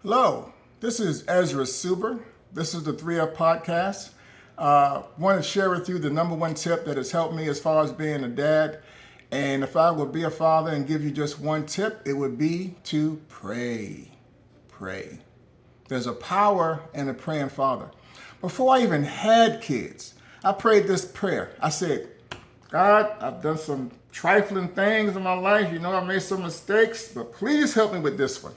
Hello, this is Ezra Suber. This is the 3F Podcast. Want to share with you the number one tip that has helped me as far as being a dad. And if I would be a father and give you just one tip, it would be to pray. Pray. There's a power in a praying father. Before I even had kids, I prayed this prayer. I said, God, I've done some trifling things in my life. You know, I've made some mistakes, but please help me with this one.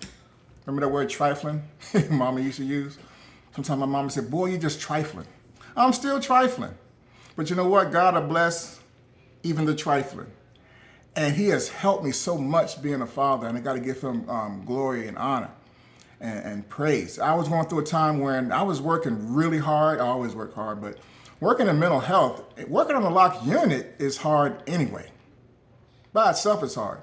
Remember that word trifling Mama used to use? Sometimes my mama said, boy, you're just trifling. I'm still trifling. But you know what? God will bless even the trifling. And he has helped me so much being a father, and I got to give him glory and honor and praise. I was going through a time when I was working really hard. I always work hard, but working in mental health, working on a locked unit is hard anyway. By itself, it's hard.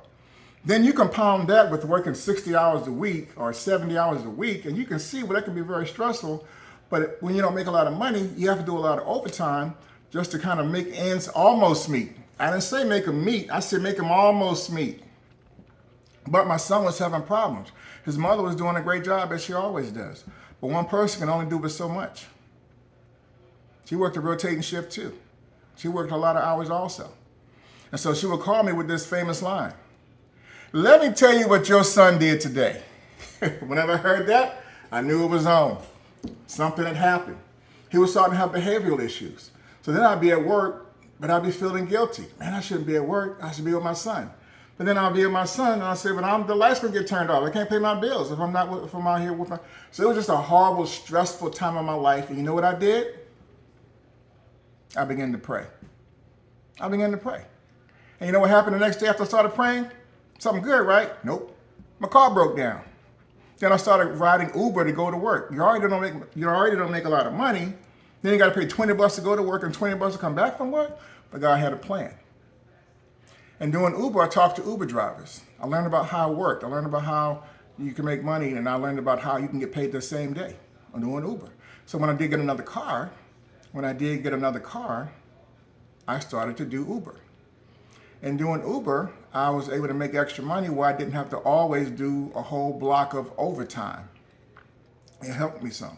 Then you compound that with working 60 hours a week or 70 hours a week, and you can see that can be very stressful. But when you don't make a lot of money, you have to do a lot of overtime just to kind of make ends almost meet. I didn't say make them meet, I said make them almost meet. But my son was having problems. His mother was doing a great job, as she always does. But one person can only do but so much. She worked a rotating shift too. She worked a lot of hours also. And so she would call me with this famous line. Let me tell you what your son did today. Whenever I heard that, I knew it was on. Something had happened. He was starting to have behavioral issues. So then I'd be at work, but I'd be feeling guilty. Man, I shouldn't be at work. I should be with my son. But then I'll be with my son, and I'll say, but the lights gonna get turned off. I can't pay my bills if I'm out here with my. So it was just a horrible, stressful time of my life. And you know what I did? I began to pray. And you know what happened the next day after I started praying? Something good, right? Nope. My car broke down. Then I started riding Uber to go to work. You already don't make a lot of money. Then you got to pay $20 to go to work and $20 to come back from work. But God had a plan. And doing Uber, I talked to Uber drivers. I learned about how it worked. I learned about how you can make money, and I learned about how you can get paid the same day on doing Uber. So when I did get another car, I started to do Uber. And doing Uber, I was able to make extra money where I didn't have to always do a whole block of overtime. It helped me some.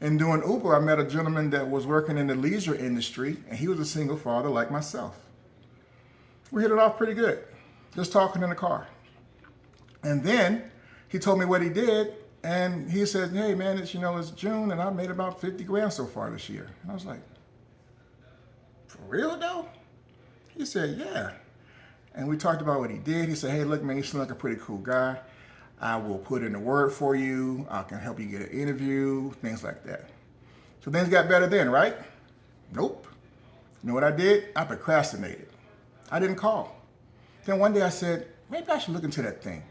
In doing Uber, I met a gentleman that was working in the leisure industry, and he was a single father like myself. We hit it off pretty good, just talking in the car. And then he told me what he did, and he said, hey man, it's June, and I made about 50 grand so far this year. And I was like, for real though? He said, yeah. And we talked about what he did. He said, hey, look, man, you seem like a pretty cool guy. I will put in a word for you. I can help you get an interview, things like that. So things got better then, right? Nope. You know what I did? I procrastinated. I didn't call. Then one day I said, maybe I should look into that thing.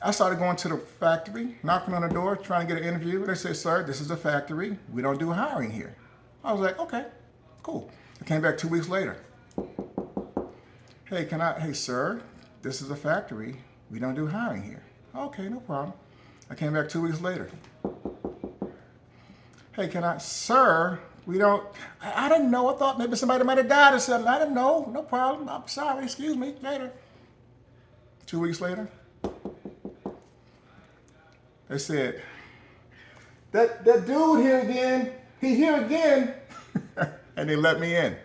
I started going to the factory, knocking on the door, trying to get an interview. They said, sir, this is a factory. We don't do hiring here. I was like, okay. Cool. I came back 2 weeks later. Hey, sir, this is a factory. We don't do hiring here. Okay, no problem. I came back 2 weeks later. Hey, sir, we don't, I didn't know. I thought maybe somebody might have died or something. I didn't know. No problem. I'm sorry. Excuse me. Later. 2 weeks later, they said, that dude here again, he here again. And they let me in.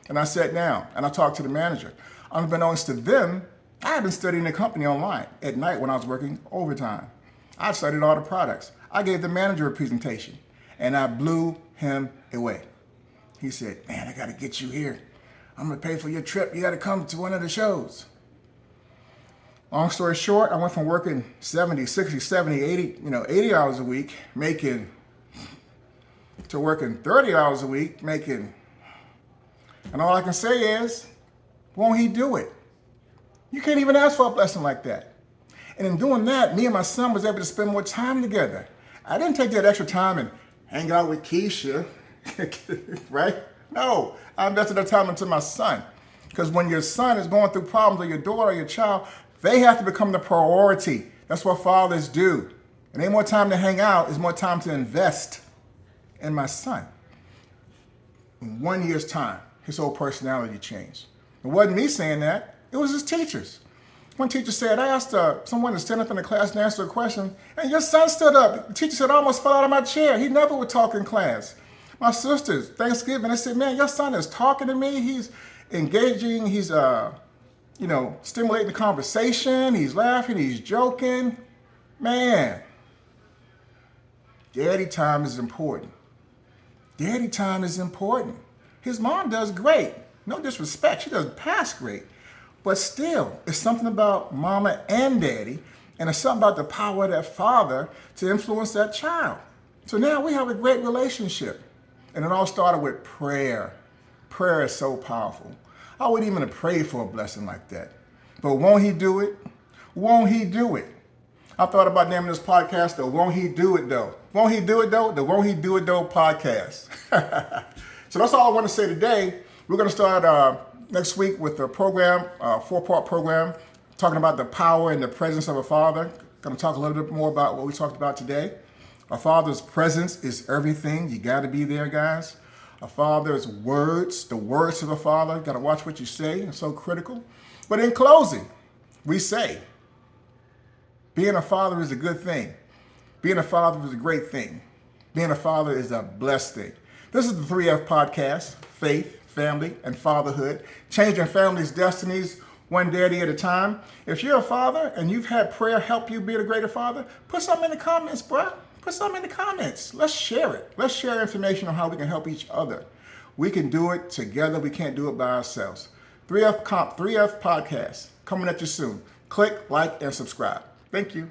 And I sat down and I talked to the manager. Unbeknownst to them, I had been studying the company online at night when I was working overtime. I studied all the products. I gave the manager a presentation and I blew him away. He said, man, I got to get you here. I'm going to pay for your trip. You got to come to one of the shows. Long story short, I went from working 70, 60, 70, 80 hours a week, to working 30 hours a week, and all I can say is, won't he do it? You can't even ask for a blessing like that. And in doing that, me and my son was able to spend more time together. I didn't take that extra time and hang out with Keisha, right? No, I invested that time into my son. Because when your son is going through problems, or your daughter or your child, they have to become the priority. That's what fathers do. It ain't more time to hang out, it's more time to invest in my son. In 1 year's time, his whole personality changed. It wasn't me saying that, it was his teachers. One teacher said, I asked someone to stand up in the class and answer a question, and your son stood up. The teacher said, I almost fell out of my chair. He never would talk in class. My sisters, Thanksgiving, I said, man, your son is talking to me. He's engaging. He's, stimulating the conversation. He's laughing. He's joking. Man, daddy time is important. Daddy time is important. His mom does great. No disrespect. She does past great. But still, it's something about mama and daddy, and it's something about the power of that father to influence that child. So now we have a great relationship. And it all started with prayer. Prayer is so powerful. I wouldn't even pray for a blessing like that. But won't he do it? Won't he do it? I thought about naming this podcast the Won't He Do It Though? Won't he do it though? The Won't He Do It Though podcast. So that's all I want to say today. We're going to start next week with a program, a 4-part program, talking about the power and the presence of a father. Going to talk a little bit more about what we talked about today. A father's presence is everything. You got to be there, guys. A father's words, the words of a father, got to watch what you say. It's so critical. But in closing, we say, being a father is a good thing. Being a father is a great thing. Being a father is a blessed thing. This is the 3F podcast, faith, family, and fatherhood, changing families' destinies one daddy at a time. If you're a father and you've had prayer help you be a greater father, put something in the comments, bro. Put something in the comments. Let's share it. Let's share information on how we can help each other. We can do it together. We can't do it by ourselves. 3F podcast coming at you soon. Click, like, and subscribe. Thank you.